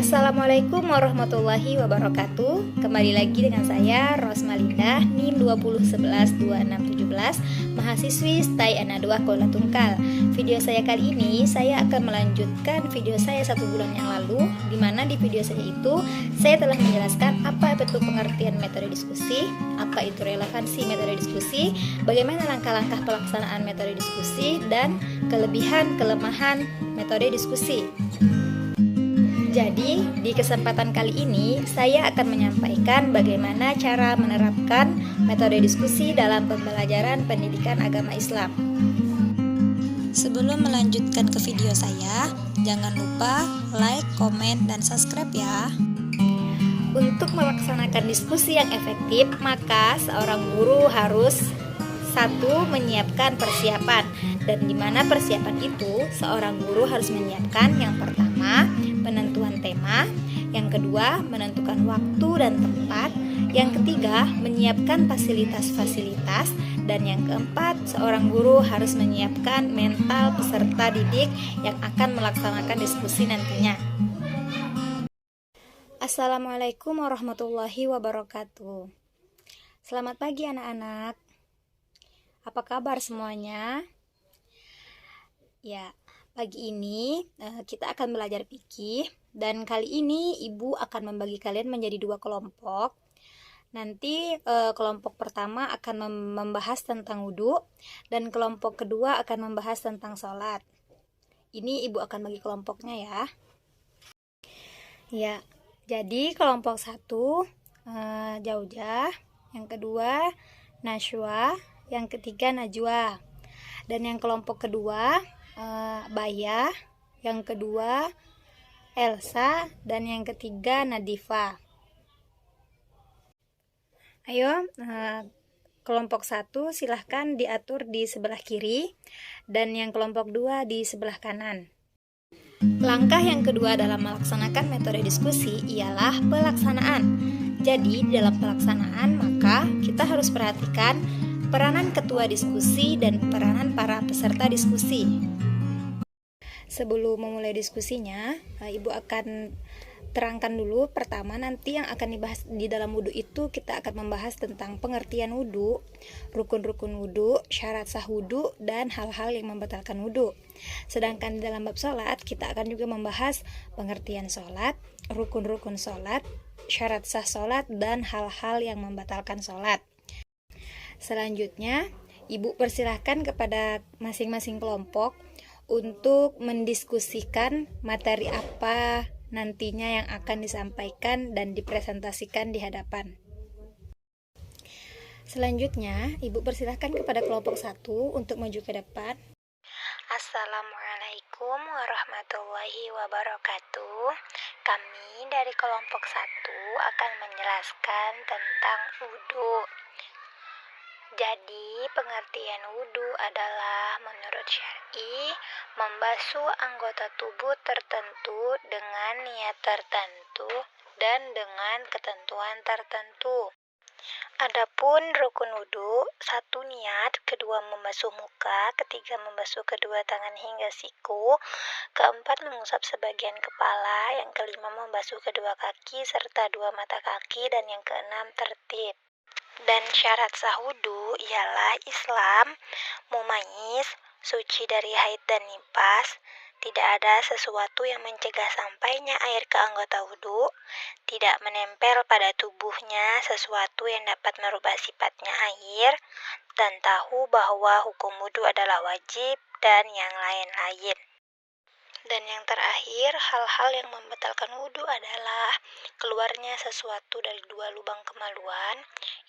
Assalamualaikum warahmatullahi wabarakatuh. Kembali lagi dengan saya Rosmalinda, NIM 20112617, mahasiswi STAI Ana 2 Kuala Tungkal. Video saya kali ini saya akan melanjutkan video saya 1 bulan yang lalu, di mana di video saya itu saya telah menjelaskan apa itu pengertian metode diskusi, apa itu relevansi metode diskusi, bagaimana langkah-langkah pelaksanaan metode diskusi, dan kelebihan kelemahan metode diskusi. Jadi, di kesempatan kali ini saya akan menyampaikan bagaimana cara menerapkan metode diskusi dalam pembelajaran pendidikan agama Islam. Sebelum melanjutkan ke video saya, jangan lupa like, komen, dan subscribe ya. Untuk melaksanakan diskusi yang efektif, maka seorang guru harus menyiapkan persiapan. Dan di mana persiapan itu, seorang guru harus menyiapkan yang pertama, penentuan tema, yang kedua, menentukan waktu dan tempat, yang ketiga, menyiapkan fasilitas-fasilitas, dan yang keempat, seorang guru harus menyiapkan mental peserta didik yang akan melaksanakan diskusi nantinya. Assalamualaikum warahmatullahi wabarakatuh. Selamat pagi anak-anak. Apa kabar semuanya? Ya, pagi ini kita akan belajar fikih, dan kali ini ibu akan membagi kalian menjadi 2 kelompok. Nanti kelompok pertama akan membahas tentang wudhu, dan kelompok kedua akan membahas tentang sholat. Ini ibu akan bagi kelompoknya ya. Ya, jadi kelompok 1 Jaujah, yang kedua Nashwa, yang ketiga Najwa, dan yang kelompok kedua Baya, yang kedua Elsa, dan yang ketiga Nadifa. Ayo, kelompok 1 silahkan diatur di sebelah kiri, dan yang kelompok 2 di sebelah kanan. Langkah yang kedua dalam melaksanakan metode diskusi ialah pelaksanaan. Jadi dalam pelaksanaan maka kita harus perhatikan peranan ketua diskusi dan peranan para peserta diskusi. Sebelum memulai diskusinya, ibu akan terangkan dulu. Pertama, nanti yang akan dibahas di dalam wudhu itu kita akan membahas tentang pengertian wudhu, rukun-rukun wudhu, syarat sah wudhu, dan hal-hal yang membatalkan wudhu. Sedangkan di dalam bab sholat, kita akan juga membahas pengertian sholat, rukun-rukun sholat, syarat sah sholat, dan hal-hal yang membatalkan sholat. Selanjutnya, ibu persilahkan kepada masing-masing kelompok untuk mendiskusikan materi apa nantinya yang akan disampaikan dan dipresentasikan di hadapan. Selanjutnya, ibu persilahkan kepada kelompok 1 untuk maju ke depan. Assalamualaikum warahmatullahi wabarakatuh. Kami dari kelompok 1 akan menjelaskan tentang wudhu. Jadi, pengertian wudhu adalah menurut syar'i membasuh anggota tubuh tertentu dengan niat tertentu dan dengan ketentuan tertentu. Adapun rukun wudhu, 1 niat, kedua membasuh muka, ketiga membasuh kedua tangan hingga siku, keempat mengusap sebagian kepala, yang kelima membasuh kedua kaki serta 2 mata kaki, dan yang keenam tertib. Dan syarat sah wudhu ialah Islam, mumayyiz, suci dari haid dan nifas, tidak ada sesuatu yang mencegah sampainya air ke anggota wudhu, tidak menempel pada tubuhnya sesuatu yang dapat merubah sifatnya air, dan tahu bahwa hukum wudhu adalah wajib, dan yang lain-lain. Dan yang terakhir, hal-hal yang membatalkan wudhu adalah keluarnya sesuatu dari 2 lubang kemaluan,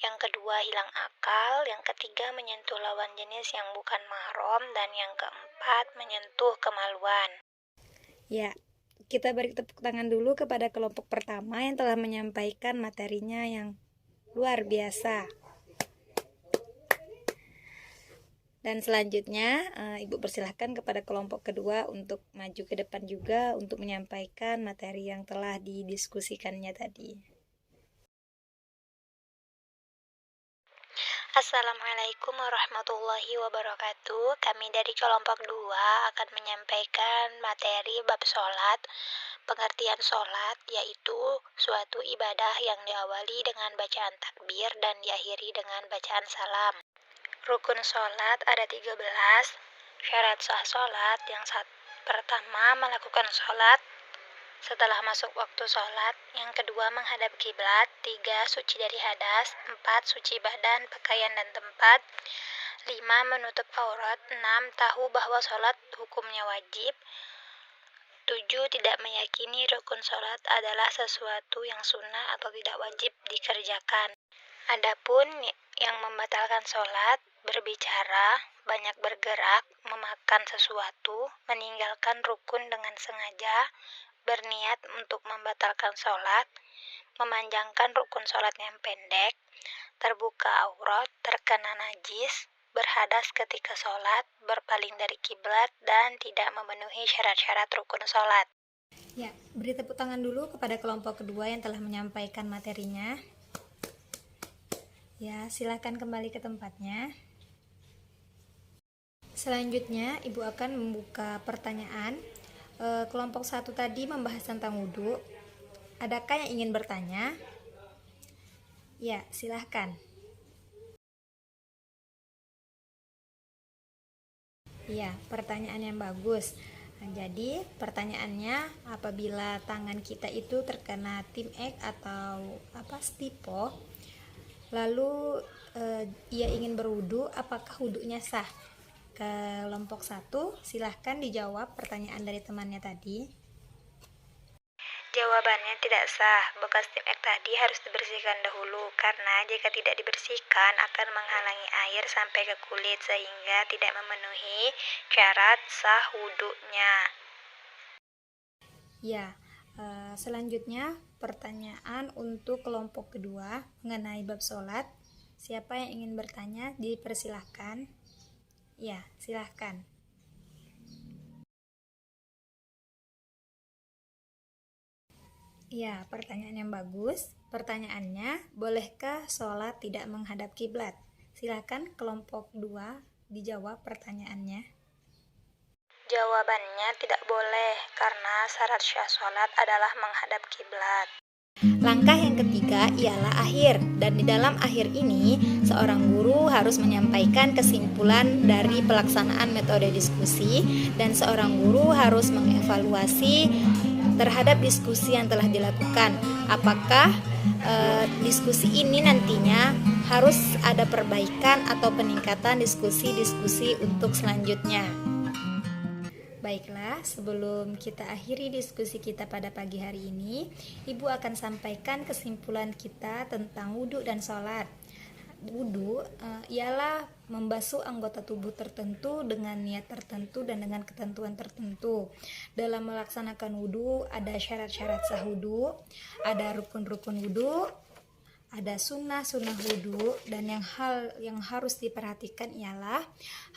yang kedua hilang akal, yang ketiga menyentuh lawan jenis yang bukan mahram, dan yang keempat menyentuh kemaluan. Ya, kita beri tepuk tangan dulu kepada kelompok pertama yang telah menyampaikan materinya yang luar biasa. Dan selanjutnya, ibu persilahkan kepada kelompok kedua untuk maju ke depan juga untuk menyampaikan materi yang telah didiskusikannya tadi. Assalamualaikum warahmatullahi wabarakatuh. Kami dari kelompok 2 akan menyampaikan materi bab sholat. Pengertian sholat yaitu suatu ibadah yang diawali dengan bacaan takbir dan diakhiri dengan bacaan salam. Rukun sholat ada 13. Syarat sah sholat yang pertama melakukan sholat setelah masuk waktu sholat, yang kedua menghadap kiblat, 3 suci dari hadas, 4 suci badan, pakaian dan tempat, 5 menutup aurat, 6 tahu bahwa sholat hukumnya wajib, 7 tidak meyakini rukun sholat adalah sesuatu yang sunnah atau tidak wajib dikerjakan. Adapun yang membatalkan sholat, berbicara, banyak bergerak, memakan sesuatu, meninggalkan rukun dengan sengaja, berniat untuk membatalkan sholat, memanjangkan rukun sholat yang pendek, terbuka aurat, terkena najis, berhadas ketika sholat, berpaling dari kiblat, dan tidak memenuhi syarat-syarat rukun sholat. Ya, beri tepuk tangan dulu kepada kelompok kedua yang telah menyampaikan materinya. Ya, silakan kembali ke tempatnya. Selanjutnya, Ibu akan membuka pertanyaan. Kelompok 1 tadi membahas tentang wudhu. Adakah yang ingin bertanya? Ya, silahkan. Ya, pertanyaan yang bagus. Nah, jadi pertanyaannya, apabila tangan kita itu terkena Tim-Ek atau stipo, lalu ia ingin berwudhu, apakah wudhunya sah? Kelompok 1, silahkan dijawab pertanyaan dari temannya tadi. Jawabannya tidak sah. Bekas Tim-Ek tadi harus dibersihkan dahulu, karena jika tidak dibersihkan akan menghalangi air sampai ke kulit sehingga tidak memenuhi syarat sah wudhunya. Ya, selanjutnya pertanyaan untuk kelompok kedua mengenai bab sholat. Siapa yang ingin bertanya dipersilahkan. Ya, silahkan. Ya, pertanyaan yang bagus. Pertanyaannya, bolehkah sholat tidak menghadap kiblat? Silakan kelompok 2 dijawab pertanyaannya. Jawabannya tidak boleh, karena syarat syah sholat adalah menghadap kiblat. Langkah yang ketiga ialah akhir, dan di dalam akhir ini seorang guru harus menyampaikan kesimpulan dari pelaksanaan metode diskusi, dan seorang guru harus mengevaluasi terhadap diskusi yang telah dilakukan. Apakah diskusi ini nantinya harus ada perbaikan atau peningkatan diskusi-diskusi untuk selanjutnya. Baiklah, sebelum kita akhiri diskusi kita pada pagi hari ini, Ibu akan sampaikan kesimpulan kita tentang wudhu dan sholat. Wudhu ialah membasuh anggota tubuh tertentu dengan niat tertentu dan dengan ketentuan tertentu. Dalam melaksanakan wudhu ada syarat-syarat sah wudhu, ada rukun-rukun wudhu, ada sunnah-sunnah wudhu, dan yang harus diperhatikan ialah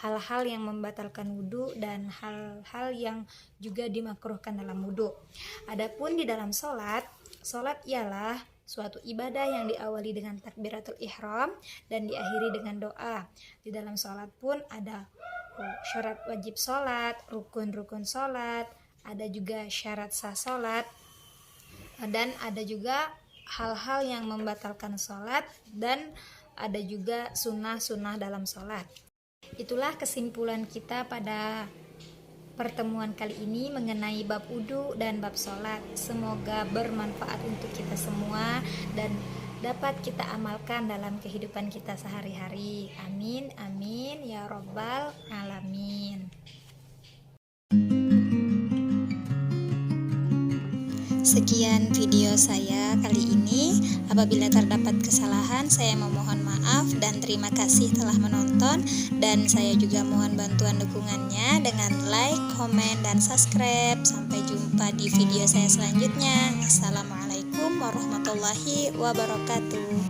hal-hal yang membatalkan wudhu dan hal-hal yang juga dimakruhkan dalam wudhu. Adapun di dalam sholat ialah suatu ibadah yang diawali dengan takbiratul ihram dan diakhiri dengan doa. Di dalam sholat pun ada syarat wajib sholat, rukun-rukun sholat, ada juga syarat sah sholat, dan ada juga hal-hal yang membatalkan sholat, dan ada juga sunnah-sunnah dalam sholat. Itulah kesimpulan kita pada pertemuan kali ini mengenai bab wudhu dan bab sholat. Semoga bermanfaat untuk kita semua dan dapat kita amalkan dalam kehidupan kita sehari-hari. Amin, amin, ya robbal alamin. Sekian video saya kali ini. Apabila terdapat kesalahan, saya memohon maaf dan terima kasih telah menonton, dan saya juga mohon bantuan dukungannya dengan like, komen, dan subscribe. Sampai jumpa di video saya selanjutnya. Assalamualaikum warahmatullahi wabarakatuh.